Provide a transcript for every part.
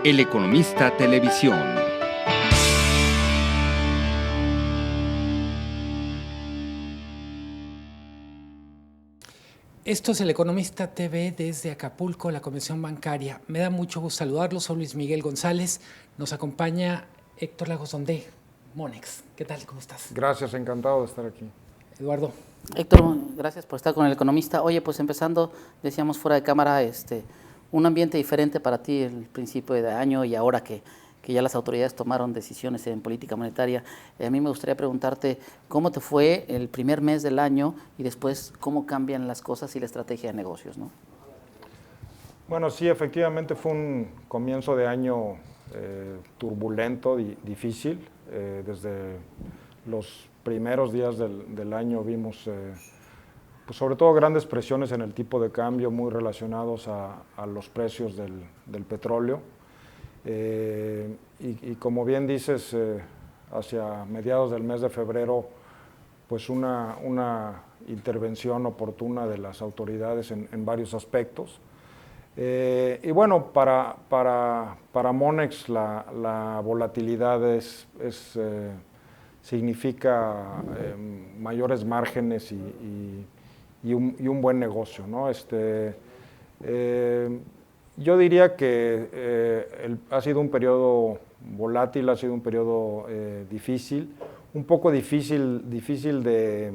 El Economista Televisión. Esto es El Economista TV desde Acapulco, la Convención Bancaria. Me da mucho gusto saludarlos. Soy Luis Miguel González. Nos acompaña Héctor Lagos Donde, Monex. ¿Qué tal? ¿Cómo estás? Gracias, encantado de estar aquí. Eduardo. Héctor, gracias por estar con El Economista. Oye, pues empezando, decíamos fuera de cámara, un ambiente diferente para ti el principio de año y ahora que ya las autoridades tomaron decisiones en política monetaria. A mí me gustaría preguntarte cómo te fue el primer mes del año y después cómo cambian las cosas y la estrategia de negocios, ¿no? Bueno, sí, efectivamente fue un comienzo de año turbulento, difícil. Desde los primeros días del año vimos, pues sobre todo, grandes presiones en el tipo de cambio muy relacionados a los precios del petróleo. Y como bien dices, hacia mediados del mes de febrero, pues una intervención oportuna de las autoridades en varios aspectos. Y bueno, para Monex la volatilidad significa mayores márgenes y un buen negocio, ¿no? Yo diría que ha sido un periodo volátil, ha sido un periodo difícil, un poco difícil de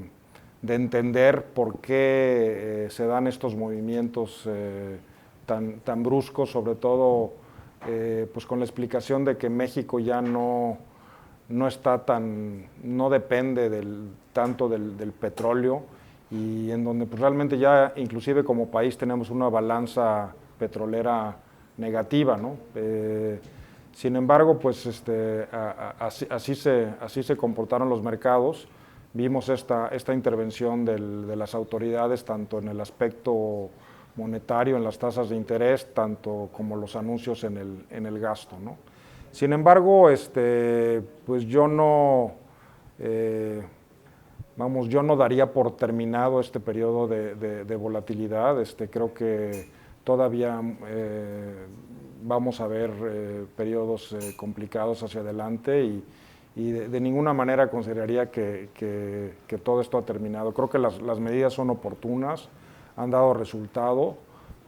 entender por qué se dan estos movimientos tan bruscos, sobre todo pues con la explicación de que México ya no depende tanto del petróleo, y en donde pues realmente ya inclusive como país tenemos una balanza petrolera negativa, ¿no? Sin embargo, pues así se comportaron los mercados. Vimos esta intervención de las autoridades tanto en el aspecto monetario, en las tasas de interés, tanto como los anuncios en el gasto, ¿no? Sin embargo, pues yo no daría por terminado este periodo de volatilidad. Creo que todavía vamos a ver periodos complicados hacia adelante, y de ninguna manera consideraría que todo esto ha terminado. Creo que las medidas son oportunas, han dado resultado,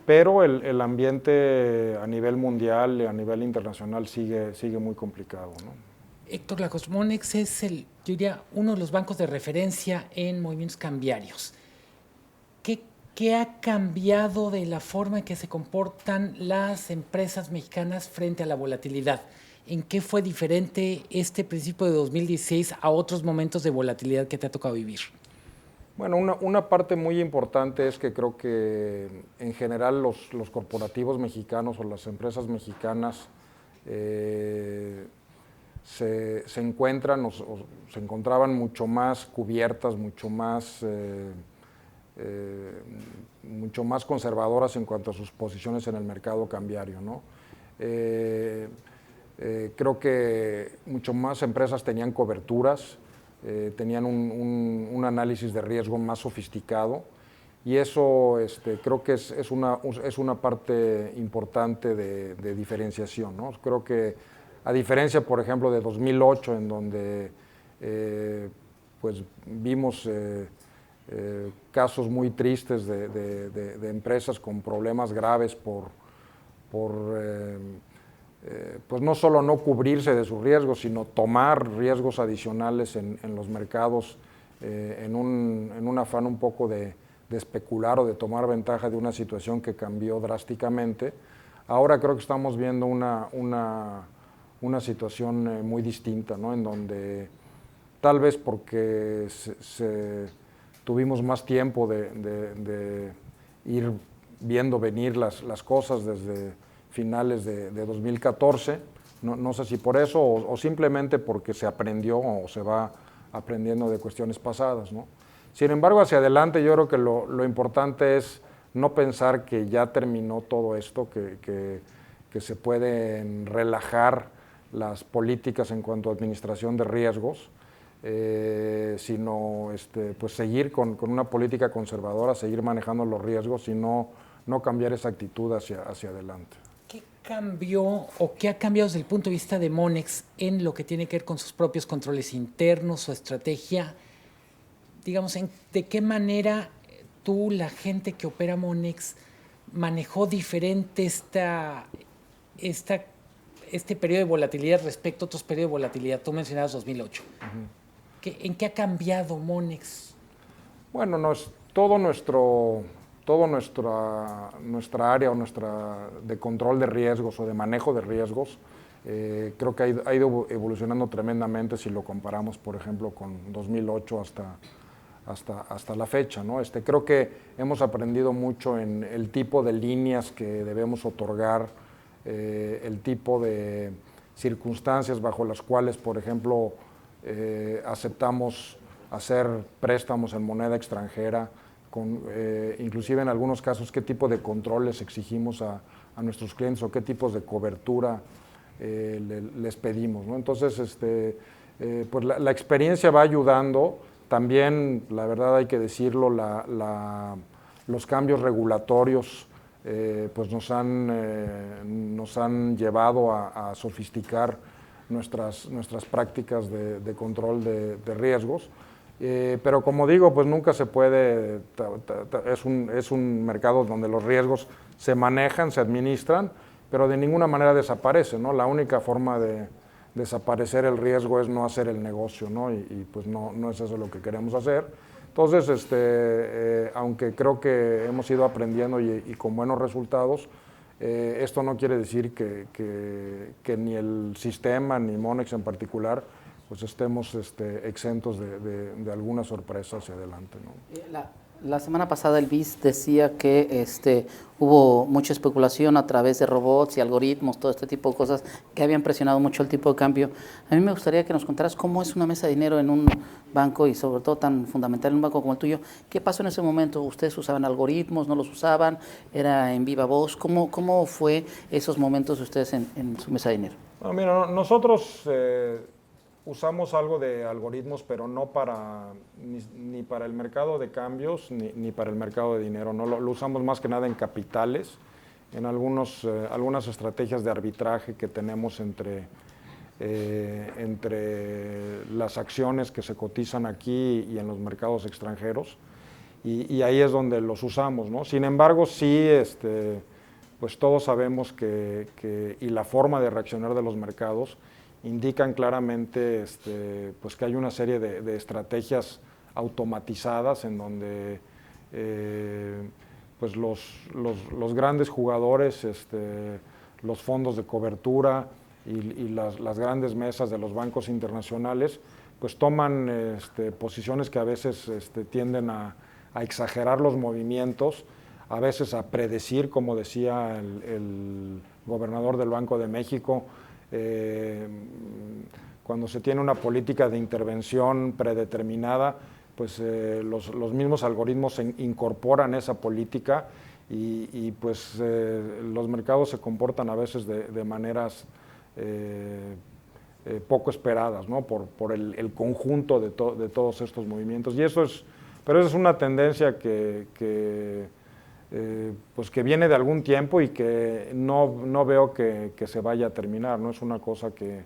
pero el ambiente a nivel mundial y a nivel internacional sigue muy complicado, ¿no? Héctor Lagos, Monex es yo diría, uno de los bancos de referencia en movimientos cambiarios. ¿Qué ha cambiado de la forma en que se comportan las empresas mexicanas frente a la volatilidad? ¿En qué fue diferente este principio de 2016 a otros momentos de volatilidad que te ha tocado vivir? Bueno, una parte muy importante es que creo que en general los corporativos mexicanos o las empresas mexicanas se encontraban mucho más cubiertas, mucho más conservadoras en cuanto a sus posiciones en el mercado cambiario, ¿no? Creo que mucho más empresas tenían coberturas, tenían un análisis de riesgo más sofisticado, y eso creo que es una parte importante de diferenciación, ¿no? Creo que a diferencia, por ejemplo, de 2008, en donde pues vimos casos muy tristes de empresas con problemas graves por pues no solo no cubrirse de sus riesgos, sino tomar riesgos adicionales en los mercados en un afán un poco de especular o de tomar ventaja de una situación que cambió drásticamente. Ahora creo que estamos viendo una situación muy distinta, ¿no? En donde tal vez porque tuvimos más tiempo de ir viendo venir las cosas desde finales de 2014, no sé si por eso o simplemente porque se aprendió o se va aprendiendo de cuestiones pasadas, ¿no? Sin embargo, hacia adelante yo creo que lo importante es no pensar que ya terminó todo esto, que se pueden relajar las políticas en cuanto a administración de riesgos, sino pues seguir con una política conservadora, seguir manejando los riesgos y no cambiar esa actitud hacia adelante. cambió o qué ha cambiado desde el punto de vista de Monex en lo que tiene que ver con sus propios controles internos, su estrategia? Digamos, ¿de qué manera tú, la gente que opera Monex, manejó diferente este periodo de volatilidad respecto a otros periodos de volatilidad? Tú mencionabas 2008. ¿En qué ha cambiado Monex? Bueno, nuestra área de control de riesgos o de manejo de riesgos, creo que ha ido evolucionando tremendamente si lo comparamos, por ejemplo, con 2008 hasta la fecha, ¿no? Creo que hemos aprendido mucho en el tipo de líneas que debemos otorgar, el tipo de circunstancias bajo las cuales, por ejemplo, aceptamos hacer préstamos en moneda extranjera, inclusive en algunos casos qué tipo de controles exigimos a nuestros clientes o qué tipos de cobertura les pedimos, ¿no? Entonces, pues la experiencia va ayudando. También, la verdad hay que decirlo, los cambios regulatorios pues nos han llevado a sofisticar nuestras prácticas de control de riesgos. Pero como digo, pues nunca se puede, es un mercado donde los riesgos se manejan, se administran, pero de ninguna manera desaparecen, ¿no? La única forma de desaparecer el riesgo es no hacer el negocio, ¿no? Y pues no es eso lo que queremos hacer. Entonces, aunque creo que hemos ido aprendiendo y con buenos resultados, esto no quiere decir que ni el sistema ni Monex en particular pues estemos exentos de alguna sorpresa hacia adelante, ¿no? La semana pasada el BIS decía que hubo mucha especulación a través de robots y algoritmos, todo este tipo de cosas que habían presionado mucho el tipo de cambio. A mí me gustaría que nos contaras cómo es una mesa de dinero en un banco y sobre todo tan fundamental en un banco como el tuyo. ¿Qué pasó en ese momento? ¿Ustedes usaban algoritmos, no los usaban? ¿Era en viva voz? ¿Cómo fue esos momentos de ustedes en su mesa de dinero? Bueno, mira, nosotros usamos algo de algoritmos, pero no ni para el mercado de cambios ni para el mercado de dinero. No lo usamos más que nada en capitales, en algunas estrategias de arbitraje que tenemos entre las acciones que se cotizan aquí y en los mercados extranjeros, y ahí es donde los usamos, ¿no? Sin embargo, sí, pues todos sabemos y la forma de reaccionar de los mercados indican claramente pues que hay una serie de estrategias automatizadas en donde pues los grandes jugadores, los fondos de cobertura y las grandes mesas de los bancos internacionales pues toman posiciones que a veces tienden a exagerar los movimientos, a veces a predecir, como decía el gobernador del Banco de México, cuando se tiene una política de intervención predeterminada, pues los mismos algoritmos incorporan esa política y pues los mercados se comportan a veces de maneras poco esperadas, ¿no? por el conjunto de todos estos movimientos. Pero eso es una tendencia pues que viene de algún tiempo y que no veo que se vaya a terminar, ¿no? Es una cosa que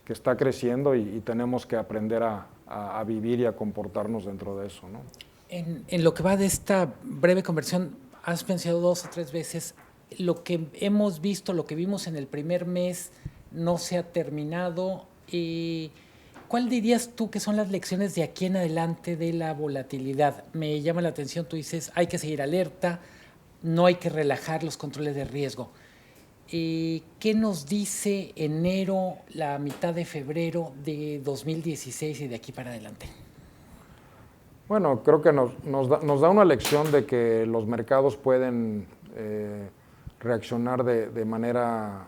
está creciendo y tenemos que aprender a vivir y a comportarnos dentro de eso, ¿no? En lo que va de esta breve conversión, has mencionado 2 o 3 veces, lo que hemos visto, lo que vimos en el primer mes no se ha terminado. ¿Cuál dirías tú que son las lecciones de aquí en adelante de la volatilidad? Me llama la atención, tú dices, hay que seguir alerta, no hay que relajar los controles de riesgo. ¿Qué nos dice enero, la mitad de febrero de 2016 y de aquí para adelante? Bueno, creo que nos da una lección de que los mercados pueden reaccionar de manera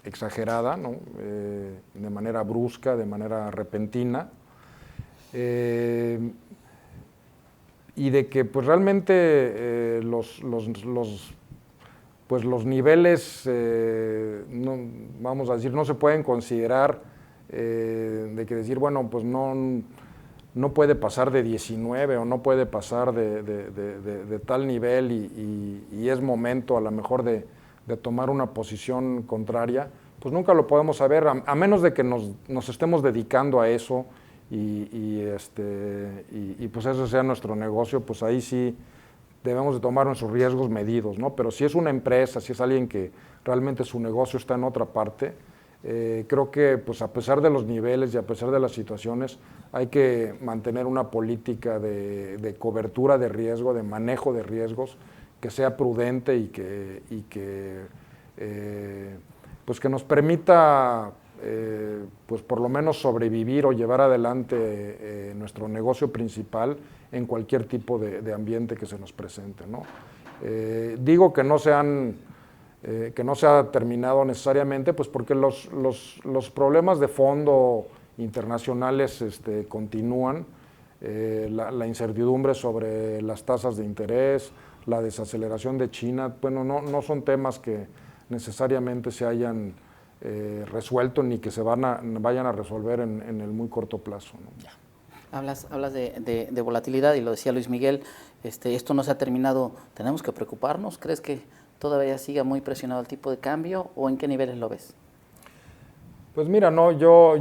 exagerada, ¿no? De manera brusca, de manera repentina. Y de que pues realmente los niveles, vamos a decir, no se pueden considerar de que decir, bueno, pues no puede pasar de 19 o no puede pasar de tal nivel y es momento a lo mejor de tomar una posición contraria, pues nunca lo podemos saber, a menos de que nos estemos dedicando a eso y pues ese sea nuestro negocio, pues ahí sí debemos de tomar nuestros riesgos medidos, ¿no? Pero si es una empresa, si es alguien que realmente su negocio está en otra parte, creo que pues a pesar de los niveles y a pesar de las situaciones, hay que mantener una política de cobertura de riesgo, de manejo de riesgos, que sea prudente y que pues que nos permita pues por lo menos sobrevivir o llevar adelante nuestro negocio principal en cualquier tipo de ambiente que se nos presente, ¿no? Digo que no se ha terminado necesariamente, pues porque los problemas de fondo internacionales continúan, la incertidumbre sobre las tasas de interés, la desaceleración de China, bueno, no son temas que necesariamente se hayan resuelto ni que se vayan a resolver en el muy corto plazo, ¿no? Ya. Hablas de volatilidad y lo decía Luis Miguel, esto no se ha terminado, ¿tenemos que preocuparnos? ¿Crees que todavía siga muy presionado el tipo de cambio o en qué niveles lo ves? Pues mira, no, yo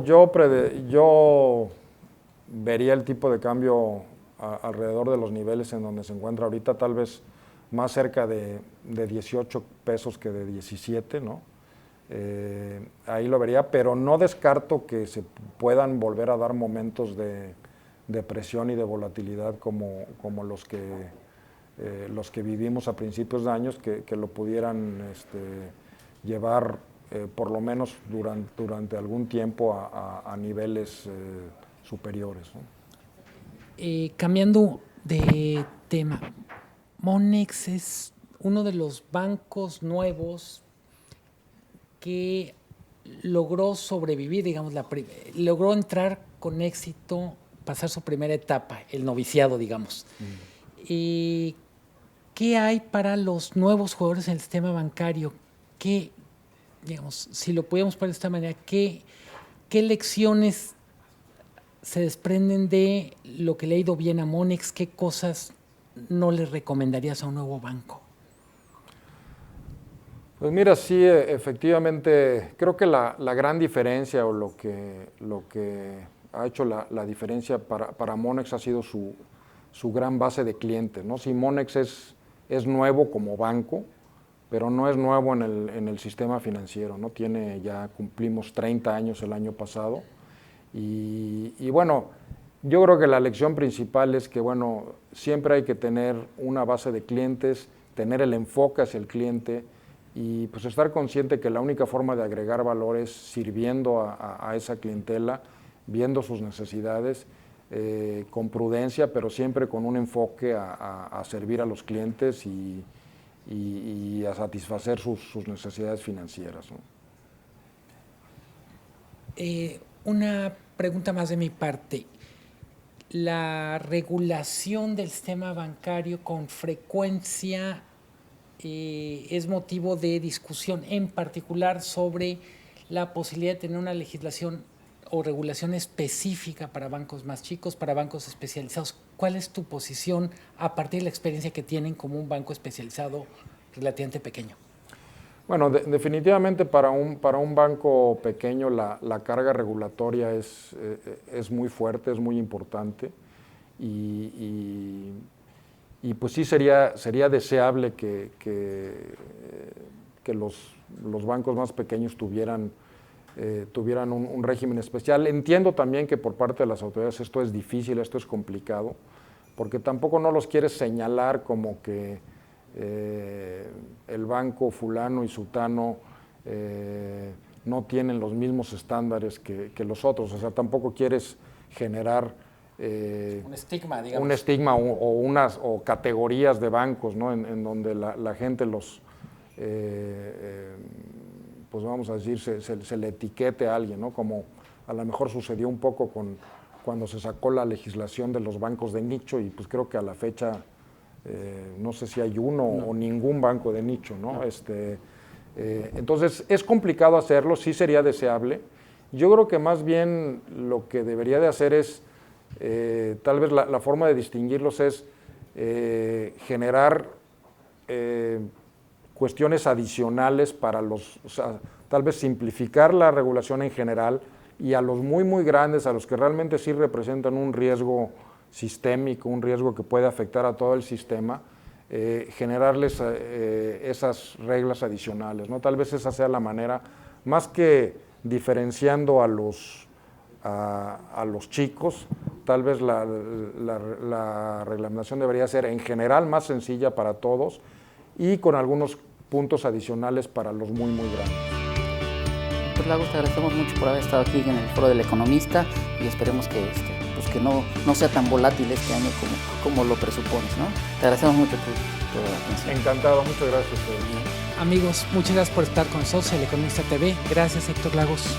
vería el tipo de cambio alrededor de los niveles en donde se encuentra ahorita, tal vez más cerca de 18 pesos que de 17, ¿no? Ahí lo vería, pero no descarto que se puedan volver a dar momentos de presión y de volatilidad como los que vivimos a principios de años, que lo pudieran llevar por lo menos durante algún tiempo a niveles superiores, ¿no? Cambiando de tema, Monex es uno de los bancos nuevos que logró sobrevivir, digamos, logró entrar con éxito, pasar su primera etapa, el noviciado, digamos. ¿Qué hay para los nuevos jugadores en el sistema bancario? Digamos, si lo pudiéramos poner de esta manera, ¿qué lecciones se desprenden de lo que le ha ido bien a Monex? ¿Qué cosas no le recomendarías a un nuevo banco? Pues mira, sí, efectivamente, creo que la gran diferencia o lo que ha hecho la diferencia para Monex ha sido su gran base de clientes, ¿no? Si Monex es nuevo como banco, pero no es nuevo en el sistema financiero, ¿no? Cumplimos 30 años el año pasado y bueno, yo creo que la lección principal es que, bueno, siempre hay que tener una base de clientes, tener el enfoque hacia el cliente y pues estar consciente que la única forma de agregar valor es sirviendo a esa clientela, viendo sus necesidades, con prudencia, pero siempre con un enfoque a servir a los clientes y a satisfacer sus necesidades financieras, ¿no? Una pregunta más de mi parte. La regulación del sistema bancario con frecuencia es motivo de discusión, en particular sobre la posibilidad de tener una legislación o regulación específica para bancos más chicos, para bancos especializados. ¿Cuál es tu posición a partir de la experiencia que tienen como un banco especializado relativamente pequeño? Bueno, definitivamente para un banco pequeño la carga regulatoria es muy fuerte, es muy importante y pues sí sería deseable que los bancos más pequeños tuvieran un régimen especial. Entiendo también que por parte de las autoridades esto es difícil, esto es complicado, porque tampoco no los quieres señalar como que el banco fulano y sutano no tienen los mismos estándares que los otros, o sea, tampoco quieres generar un estigma, digamos. Un estigma o categorías de bancos, ¿no? En donde la gente pues vamos a decir, se le etiquete a alguien, ¿no? Como a lo mejor sucedió un poco cuando se sacó la legislación de los bancos de nicho y pues creo que a la fecha no sé si hay uno o ningún banco de nicho, ¿no? Entonces es complicado hacerlo, sí sería deseable. Yo creo que más bien lo que debería de hacer es, tal vez la forma de distinguirlos es generar cuestiones adicionales para los, o sea, tal vez simplificar la regulación en general y a los muy grandes, a los que realmente sí representan un riesgo sistémico, un riesgo que puede afectar a todo el sistema, generarles esas reglas adicionales, ¿no? Tal vez esa sea la manera, más que diferenciando a los chicos, tal vez la reglamentación debería ser en general más sencilla para todos y con algunos puntos adicionales para los muy grandes. Pues Lagos, te agradecemos mucho por haber estado aquí en el Foro del Economista y esperemos que, pues que no sea tan volátil este año como lo presupones, ¿no? Te agradecemos mucho tu atención. Encantado, muchas gracias. Amigos, muchas gracias por estar con nosotros, El Economista TV. Gracias, Héctor Lagos.